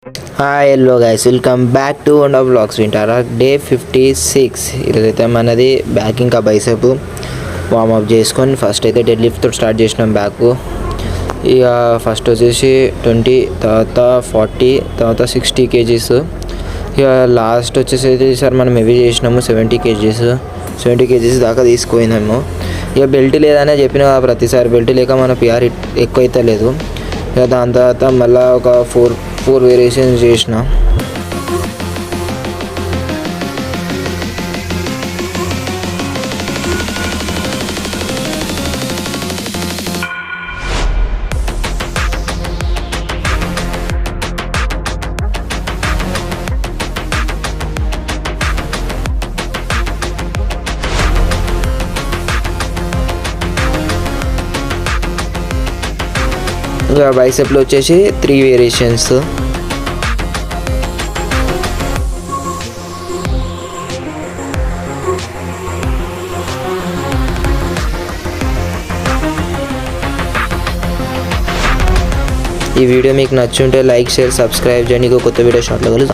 Hi hello guys, welcome back to one of blogs. వింటారా day 56. ఈరోజైతే మనది back ఇంకా బైసెప్ వార్మప్ చేసుకొని ఫస్ట్ అయితే డెడ్ లిఫ్ట్తో స్టార్ట్ చేసినాం బ్యాక్. ఇక ఫస్ట్ వచ్చేసి 20, తర్వాత 40, తర్వాత 60 kgs. ఇక లాస్ట్ వచ్చేసి సార్ మనం హెవీ చేసినాము 70 kgs దాకా తీసుకుపోయినాము. ఇక బెల్ట్ లేదనే చెప్పిన ప్రతిసారి బెల్ట్ లేక మన పిఆర్ ఎక్కువ అయితే లేదు. ఇక దాని తర్వాత మళ్ళీ ఒక ఫోర్ వేరియేషన్స్ చేసిన. ఇంకా బైసెప్లో వచ్చేసి 3 వేరియేషన్స్. ఈ వీడియో మీకు నచ్చుంటే లైక్, షేర్, సబ్స్క్రైబ్ చేయండి. కొత్త వీడియో షార్ట్లో కలుద్దాం.